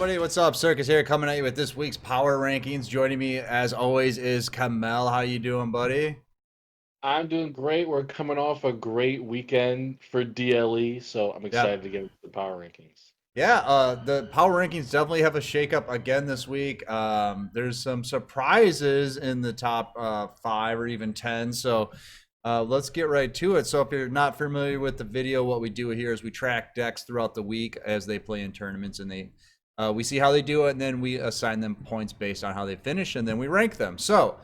everybody, what's up? Circus here, coming at you with this week's power rankings. Joining me, as always, is Kamel. How you doing, buddy? I'm doing great. We're coming off a great weekend for DLE, so I'm excited Yep. to get into the power rankings. Yeah, the power rankings definitely have a shakeup again this week. There's some surprises in the top 5 or even 10. So let's get right to it. So if you're not familiar with the video, what we do here is we track decks throughout the week as they play in tournaments, and we see how they do it, and then we assign them points based on how they finish, and then we rank them. So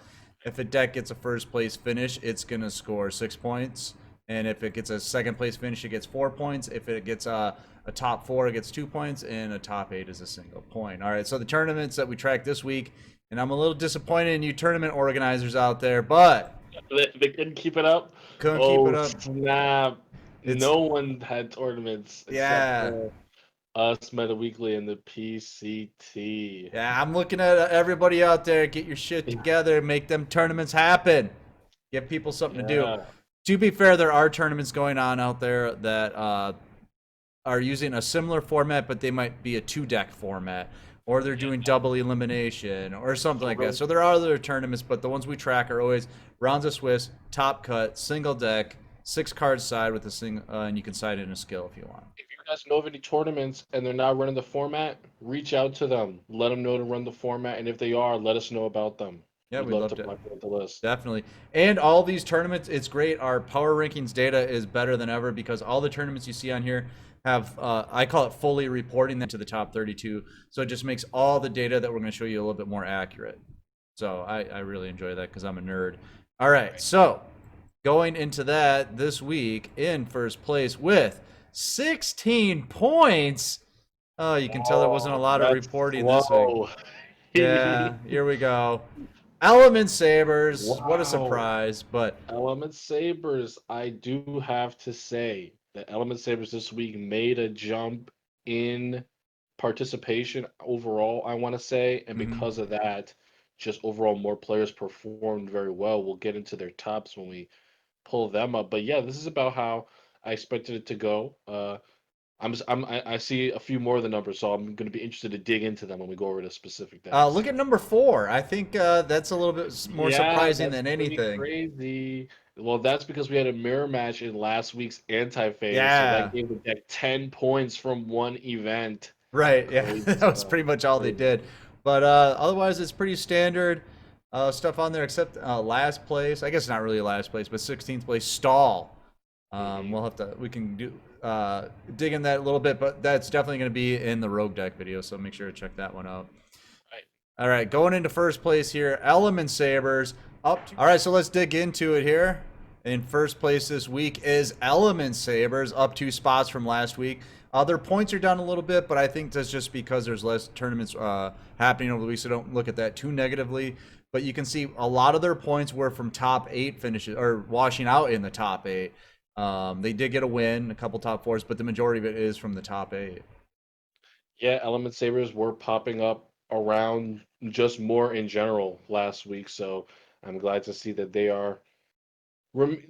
if a deck gets a first place finish, it's gonna score 6 points. And if it gets a second place finish, it gets 4 points. If it gets a top 4, it gets 2 points, and a top 8 is a single point. All right, so the tournaments that we tracked this week, and I'm a little disappointed in you tournament organizers out there, but They couldn't keep it up. couldn't keep it Oh, up. snap. It's No one had tournaments except yeah, for us, Meta Weekly, and the PCT. yeah. I'm looking at everybody out there. Get your shit together. Make them tournaments happen. Give people something to do. Yeah. To be fair, there are tournaments going on out there that are using a similar format, but they might be a 2-deck format, or they're doing double elimination or something like that. So there are other tournaments, but the ones we track are always rounds of Swiss, top cut, single deck, 6 card side with a single, and you can side in a skill if you want. If you guys know of any tournaments and they're not running the format, reach out to them. Let them know to run the format, and if they are, let us know about them. Yeah, We'd we love love to to. populate the list. Definitely. And all these tournaments, it's great. Our power rankings data is better than ever because all the tournaments you see on here have, I call it fully reporting them to the top 32. So it just makes all the data that we're going to show you a little bit more accurate. So I really enjoy that because I'm a nerd. All right. So going into that this week in first place with 16 points. Oh, you can tell there wasn't a Oh, lot of that's reporting this week. slow. Yeah, here we go. Element Sabers, what a Wow. surprise, but Element Sabers, I do have to say that Element Sabers this week made a jump in participation overall, I want to say, and mhm. because of that, just overall more players performed very well. We'll get into their tops when we pull them up. But yeah, this is about how I expected it to go. I see a few more of the numbers, so I'm going to be interested to dig into them when we go over the specific decks. Look at number 4. I think that's a little bit more Yeah, surprising that's than pretty anything. crazy. Well, that's because we had a mirror match in last week's anti-phase, so that Yeah, gave the deck 10 points from one event. right. Yeah, Crazy that was stuff. pretty much all they Crazy. did. But otherwise, it's pretty standard stuff on there, except last place. I guess not really last place, but 16th place stall. Hmm. We'll have to we can do dig in that a little bit, but that's definitely going to be in the rogue deck video, so make sure to check that one out. Right. All right, going into first place here, Element Sabers up. All right, so let's dig into it here. In first place this week is Element Sabers, up 2 spots from last week. Their points are down a little bit, but I think that's just because there's less tournaments happening over the week, so don't look at that too negatively. But you can see a lot of their points were from top 8 finishes, or washing out in the top 8. They did get a win, a couple top 4s, but the majority of it is from the top 8. Yeah, Element Sabers were popping up around just more in general last week, so I'm glad to see that they are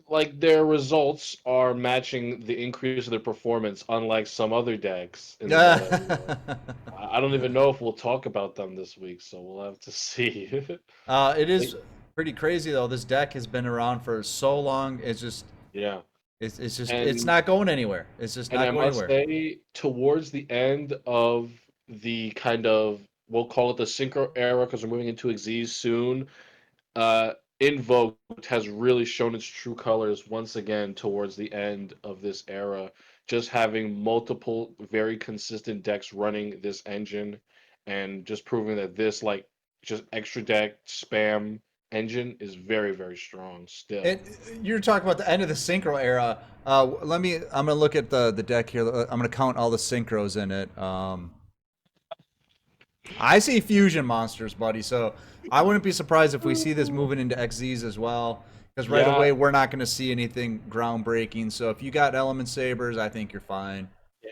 like their results are matching the increase of their performance, unlike some other decks in the meta. I don't even know if we'll talk about them this week, so we'll have to see. It They- is pretty crazy though. This deck has been around for so long. It's just yeah, it's and not going anywhere. It's just and not I going must anywhere. say, towards the end of the kind of we'll call it the synchro era because we're moving into Xyz soon. Uh, Invoked has really shown its true colors once again towards the end of this era. Just having multiple very consistent decks running this engine and just proving that this like just extra deck spam engine is very, very strong still. It you're talking about the end of the synchro era. Let me. I'm gonna look at the deck here. I'm gonna count all the synchros in it. I see fusion monsters, buddy. So I wouldn't be surprised if we see this moving into XZs as well. Because right Yeah, away we're not going to see anything groundbreaking. So if you got Element Sabers, I think you're fine.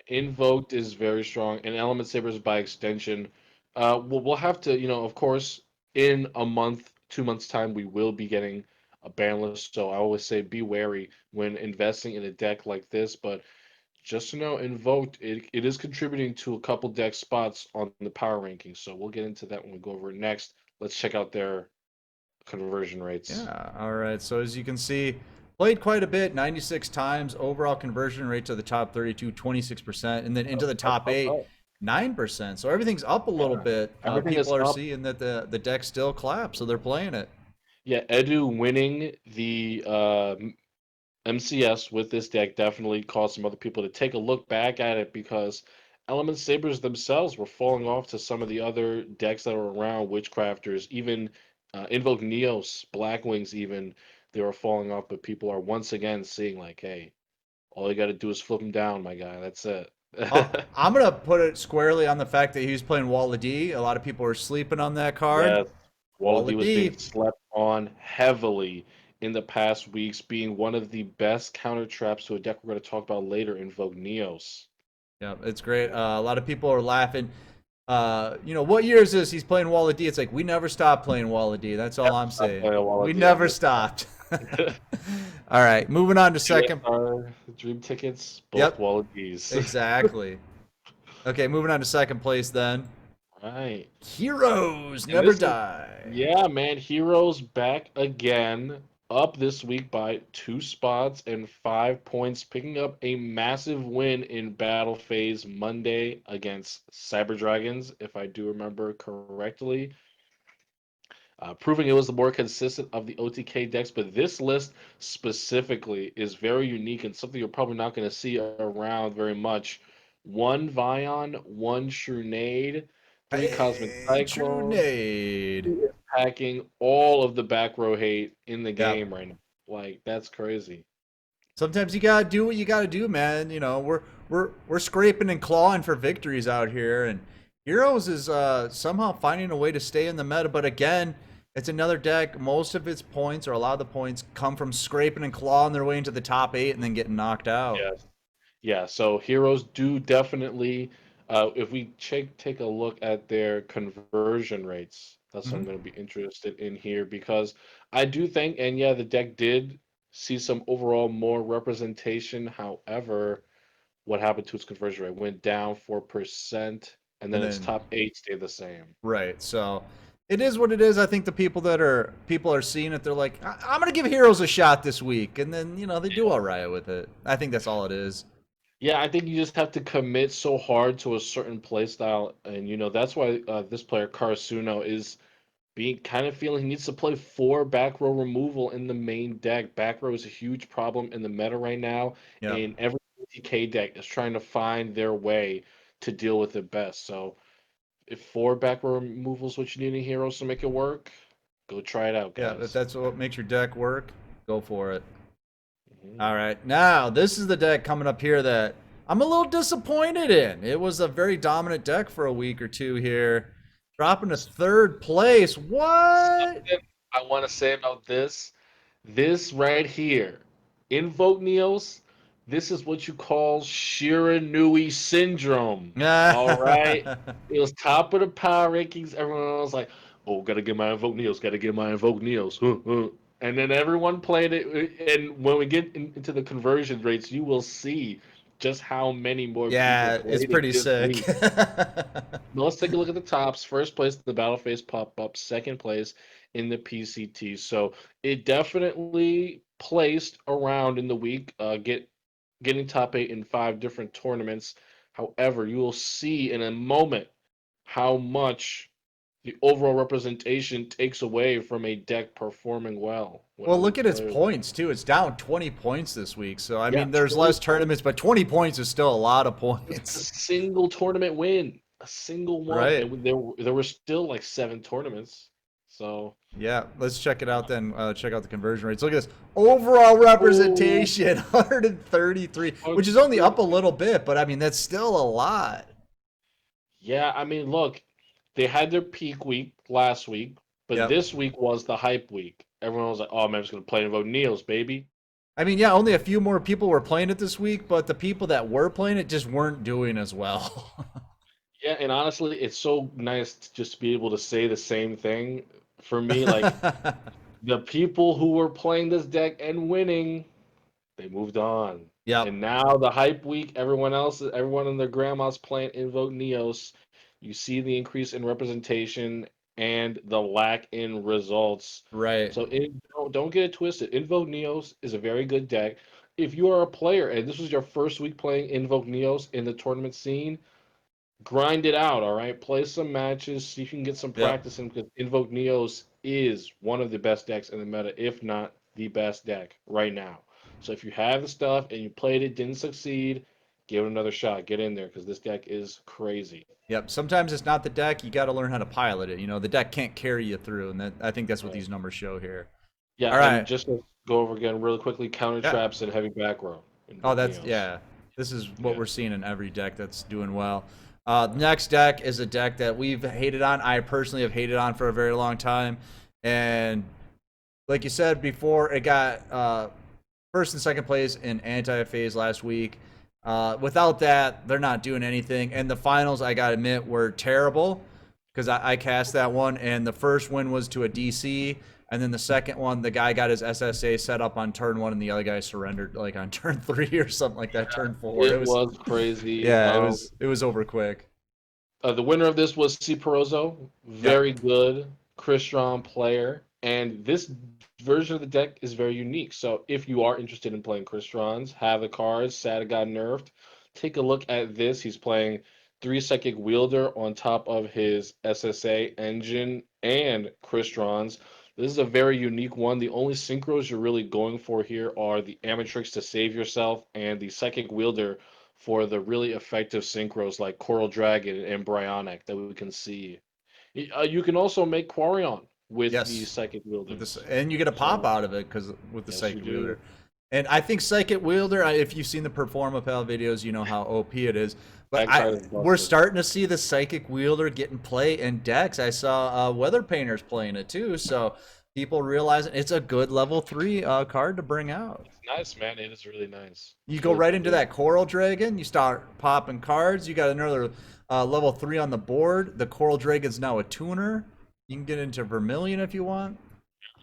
Invoked is very strong, and Element Sabers by extension. We'll have to, of course, in a month, 2 months' time, we will be getting a ban list. So I always say be wary when investing in a deck like this. But just to know, Invoked, it is contributing to a couple deck spots on the power rankings. So we'll get into that when we go over it next. Let's check out their conversion rates. Yeah. All right. So as you can see, played quite a bit, 96 times. Overall conversion rate to the top 32, 26%, and then into the top eight, Up. 9%. So everything's up a little Yeah. bit. Everything is People are up. seeing that the deck still claps, so they're playing it. Yeah, Edu winning the MCS with this deck definitely caused some other people to take a look back at it because Element Sabers themselves were falling off to some of the other decks that were around, Witchcrafters, even Invoke Neos, Blackwings, even they were falling off. But people are once again seeing like, hey, all you got to do is flip them down, my guy. That's it. I'm gonna put it squarely on the fact that he was playing Walla D. A lot of people are sleeping on that card. Yes, Walla Wallaby was being D. slept on heavily in the past weeks, being one of the best counter traps to a deck we're going to talk about later, Invoke Neos. Yeah, it's great. A lot of people are laughing. What year is this? He's playing Walla D. It's like we never stopped playing Walla D. That's all Never I'm stop saying. playing We Wallaby on never this. stopped. All right, moving on to second. USR Dream tickets, both Yep, Wallabies. exactly. Okay, moving on to second place then. Right. Heroes And never this is, die. yeah, man, Heroes back again, up this week by 2 spots and 5 points, picking up a massive win in Battle Phase Monday against Cyber Dragons, if I do remember correctly. Proving it was the more consistent of the OTK decks, but this list specifically is very unique and something you're probably not going to see around very much. One Vion, one Shrunade, three Cosmic Hey, True Cyclones, Nade. packing all of the back row hate in the Yep. game right now. Like, that's crazy. Sometimes you gotta do what you gotta do, man. We're scraping and clawing for victories out here, and Heroes is somehow finding a way to stay in the meta. But again, it's another deck. Most of its points, or a lot of the points, come from scraping and clawing their way into the top eight and then getting knocked out. Yes. Yeah, so heroes do definitely, if we take a look at their conversion rates, that's what I'm Hmm. going to be interested in here because I do think, and yeah, the deck did see some overall more representation. However, what happened to its conversion rate? Went down 4%, and And then its then top eight stayed the same. right, so it is what it is. I think the people are seeing it. They're like, I'm gonna give Heroes a shot this week, and then they do all right with it. I think that's all it is. Yeah, I think you just have to commit so hard to a certain play style, and that's why this player Karasuno is being kind of feeling he needs to play 4 back row removal in the main deck. Back row is a huge problem in the meta right now, Yeah. and every TK deck is trying to find their way to deal with it best. So if 4 back row removal is what you need in Heroes to make it work, go try it out, Yeah, if guys. that's what makes your deck work, go for it. Mhm. All right, now this is the deck coming up here that I'm a little disappointed in. It was a very dominant deck for a week or two here, dropping to third place. What? Something I want to say about this right here, Invoke Neos, this is what you call Shiranui syndrome. All right? It was top of the power rankings. Everyone was like, oh, gotta get my Invoke Neos, gotta get my Invoke Neos. And then everyone played it. And when we get into the conversion rates, you will see just how many more people Yeah, it's played it pretty this sick. week. Now let's take a look at the tops. First place in the battle phase pop up, second place in the PCT. So it definitely placed around in the week, getting top eight in 5 different tournaments. However, you will see in a moment how much the overall representation takes away from a deck performing well when Well, other look at its players. points too. It's down 20 points this week. So I Yeah, mean, there's 20 less tournaments, but 20 points is still a lot of a points, single tournament win, a single one, right? and there were still like 7 tournaments. So. Yeah, let's check it out then. Check out the conversion rates. Look at this overall representation, 133, which is only up a little bit, but I mean that's still a lot. Yeah, I mean, look, they had their peak week last week, but Yep. this week was the hype week. Everyone was like, "Oh man, I'm just gonna play and vote Neos, baby." I mean, yeah, only a few more people were playing it this week, but the people that were playing it just weren't doing as well. Yeah, and honestly, it's so nice to just be able to say the same thing. For me, like the people who were playing this deck and winning, they moved on. Yep. And now the hype week, everyone and their grandma's playing Invoke Neos. You see the increase in representation and the lack in results. Right. So don't get it twisted. Invoke Neos is a very good deck. If you are a player and this was your first week playing Invoke Neos in the tournament scene, grind it out, all right? Play some matches, see if you can get some Yep. practice in because Invoke Neos is one of the best decks in the meta, if not the best deck right now. So if you have the stuff and you played it, didn't succeed, give it another shot. Get in there because this deck is crazy. Yep. Sometimes it's not the deck. You got to learn how to pilot it. The deck can't carry you through, and I think that's what Right. these numbers show here. Yeah, All and right. just to go over again really quickly, counter Yeah. traps and heavy back row. Oh, Invoke that's Neos. yeah. This is what Yeah. we're seeing in every deck that's doing well. Next deck is a deck that we've hated on. I personally have hated on for a very long time, and like you said before, it got first and second place in anti-phase last week. Without that, they're not doing anything. And the finals, I gotta admit, were terrible because I cast that one, and the first win was to a DC, and then the second one, the guy got his SSA set up on turn one, and the other guy surrendered like on turn three or something like that. Turn four, it It was was crazy. yeah, it was over quick. The winner of this was C. Perozzo. Yep. Very good Crystron player. And this version of the deck is very unique. So if you are interested in playing Crystrons, have the cards, Sada got nerfed, take a look at this. He's playing 3 Psychic Wielder on top of his SSA engine and Crystrons. This is a very unique one. The only synchros you're really going for here are the Amatrix to save yourself and the Psychic Wielder for the really effective synchros like Coral Dragon and Bryonic that we can see. You can also make Quarion with the Yes. Psychic With this, Wielders. and you get a pop So, out of it because with the yes, you Psychic do. Wielder. And I think Psychic Wielder, if you've seen the Performapal videos, you know how OP it is. But That card is we're busted. starting to see the Psychic Wielder getting play in decks. I saw Weather Painters playing it too, so people realizing it's a good level 3 card to bring out. It's nice, man. It is really nice. You It's go really right cool into doing. that Coral Dragon. You start popping cards. You got another level 3 on the board. The Coral Dragon's now a tuner. You can get into Vermilion if you want.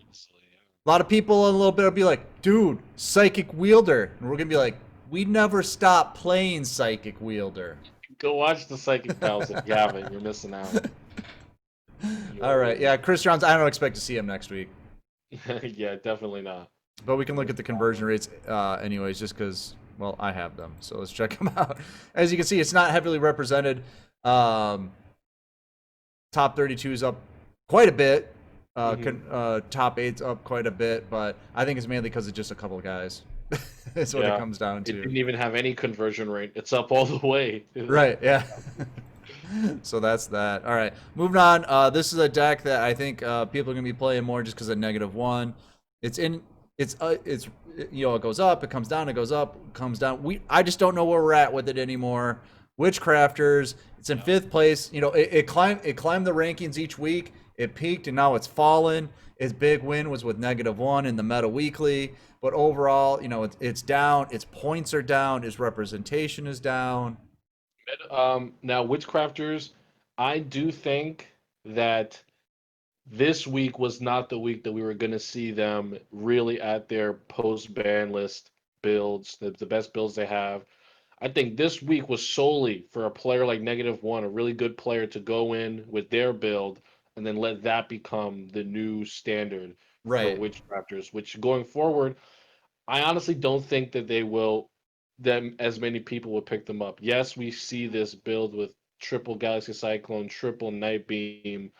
Honestly, yeah. A lot of people in a little bit will be like, dude, Psychic Wielder. And we're going to be like, we never stop playing Psychic Wielder. Go watch the Psychic Pals if you haven't. You're missing out. You All are right. really Yeah, Crystrons, I don't expect to see him next week. yeah, definitely not. But we can look at the conversion rates anyways, just because, well, I have them. So let's check them out. As you can see, it's not heavily represented. Top 32 is up quite a bit. Top 8's up quite a bit, but I think it's mainly because it's just a couple of guys. That's what it Yeah. comes down It to. didn't even have any conversion rate. It's up all the way. Right, yeah. So that's that. All right, moving on. This is a deck that I think people are gonna be playing more just because of -1. It's it goes up, it comes down, it goes up, it comes down. I just don't know where we're at with it anymore. Witchcrafters, it's in 5th place. It climbed the rankings each week. It peaked and now it's fallen. Its big win was with -1 in the Meta Weekly, but overall, it's down. Its points are down. Its representation is down. Now, Witchcrafters, I do think that this week was not the week that we were going to see them really at their post ban list builds, the best builds they have. I think this week was solely for a player like -1, a really good player to go in with their build and then let that become the new standard for Right. Witchcrafters, which going forward, I honestly don't think that they will that as many people will pick them up. Yes, we see this build with triple Galaxy Cyclone, triple Night Beam,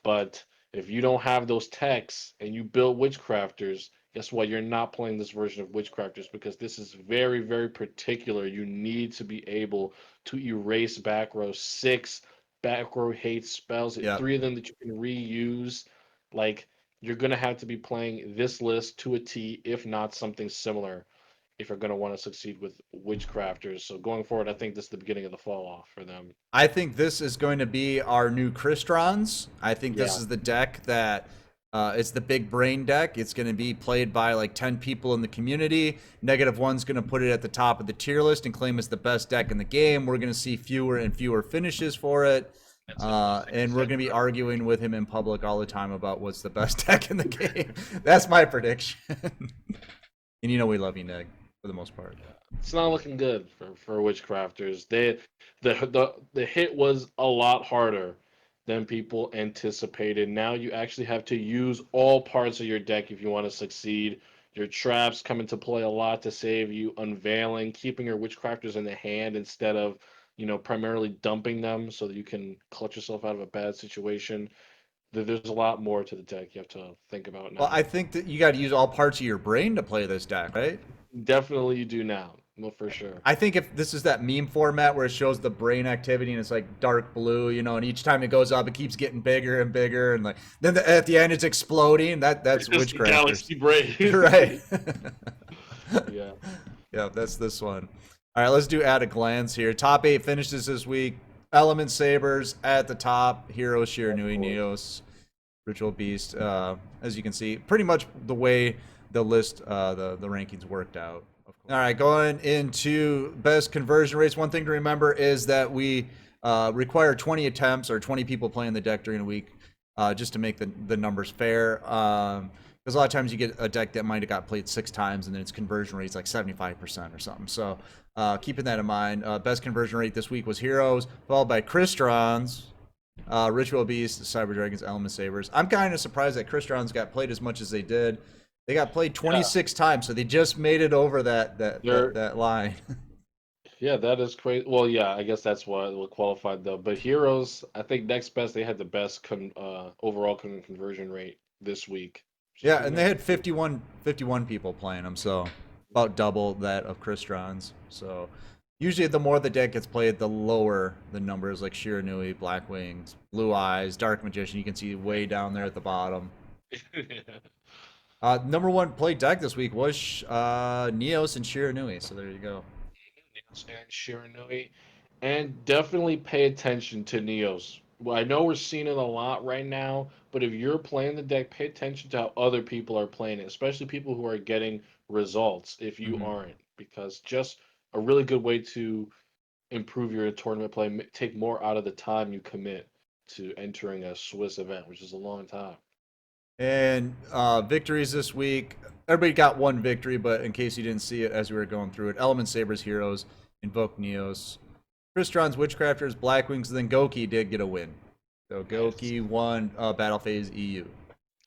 but if you don't have those techs and you build Witchcrafters, guess what? You're not playing this version of Witchcrafters because this is very, very particular. You need to be able to erase back row 6 back row hate spells, Yep. 3 of them that you can reuse. Like, you're going to have to be playing this list to a T, if not something similar, if you're going to want to succeed with Witchcrafters. So going forward, I think this is the beginning of the fall off for them. I think this is going to be our new Crystrons. I think this Yeah. is the deck that it's the big brain deck. It's going to be played by like 10 people in the community. -1's going to put it at the top of the tier list and claim it's the best deck in the game. We're going to see fewer and fewer finishes for it. And we're going to be arguing with him in public all the time about what's the best deck in the game. That's my prediction. And we love you, Nick. for the most part. It's not looking good for witchcrafters. The hit was a lot harder than people anticipated. Now you actually have to use all parts of your deck if you want to succeed. Your traps come into play a lot to save you. Unveiling, keeping your witchcrafters in the hand instead of, primarily dumping them so that you can clutch yourself out of a bad situation. There's a lot more to the deck you have to think about Well, I now. think that you got to use all parts of your brain to play this deck, right? Definitely you do now. Well, for sure. I think if this is that meme format where it shows the brain activity and it's like dark blue, and each time it goes up, it keeps getting bigger and bigger, and like then at the end it's exploding. That's Just the witchcrafters, Galaxy Brain. right? Yeah. Yeah, that's this one. All right, let's do at a glance here. Top 8 finishes this week. Element Sabers at the top. Heroes, Shiranui, Neos, Ritual Beast. As you can see, pretty much the way the list, the rankings worked out. All right, going into best conversion rates. One thing to remember is that we require 20 attempts or 20 people playing the deck during a week, just to make the numbers fair. Because a lot of times you get a deck that might have got played 6 times and then its conversion rate's like 75% or something. So keeping that in mind, best conversion rate this week was Heroes, followed by Crystrons, Ritual Beasts, Cyber Dragons, Element Sabers. I'm kind of surprised that Crystrons got played as much as they did. They got played 26 times, so they just made it over that line. Yeah, that is crazy. Well, yeah, I guess that's what qualified though. But Heroes, I think next best they had the best overall conversion rate this week, which is Yeah, pretty and they nice. had 51 people playing them, so about double that of Crystrons. So usually the more the deck gets played, the lower the numbers, like Shiranui, Black Wings, Blue Eyes, Dark Magician. You can see way down there at the bottom. Number one played deck this week was Neos and Shiranui. So there you go. Neos and Shiranui, and definitely pay attention to Neos. Well, I know we're seeing it a lot right now, but if you're playing the deck, pay attention to how other people are playing it, especially people who are getting results if you Hmm. aren't, because just a really good way to improve your tournament play, take more out of the time you commit to entering a Swiss event, which is a long time. And victories this week. Everybody got one victory, but in case you didn't see it as we were going through it, Element Sabers, Heroes, Invoked Neos, Crystrons, Witchcrafters, Blackwings, and then Gouki did get a win. So Nice. Gouki won Battle Phase EU.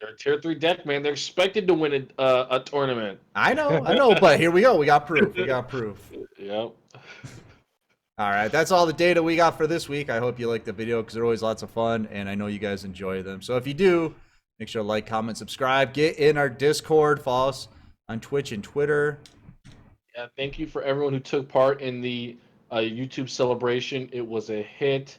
They're a tier 3 deck, man. They're expected to win a tournament. I know, but here we go. We got proof. We got proof. Yep. All right, that's all the data we got for this week. I hope you liked the video because they're always lots of fun, and I know you guys enjoy them. So if you do, make sure to like, comment, subscribe, get in our Discord, follow us on Twitch and Twitter. Yeah, thank you for everyone who took part in the YouTube celebration. It was a hit.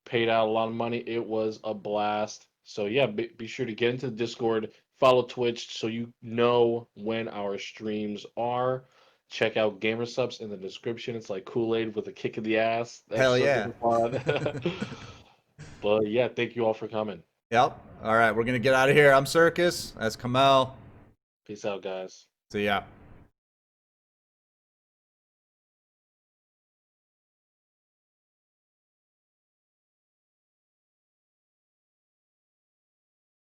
Paid out a lot of money. It was a blast. So yeah, be sure to get into the Discord, follow Twitch so you know when our streams are. Check out Gamersupps in the description. It's like Kool-Aid with a kick in the ass. That's Hell super yeah. fun. But yeah, thank you all for coming. Yep. All right, we're gonna get out of here. I'm Circus. That's Kamel. Peace out, guys. See ya.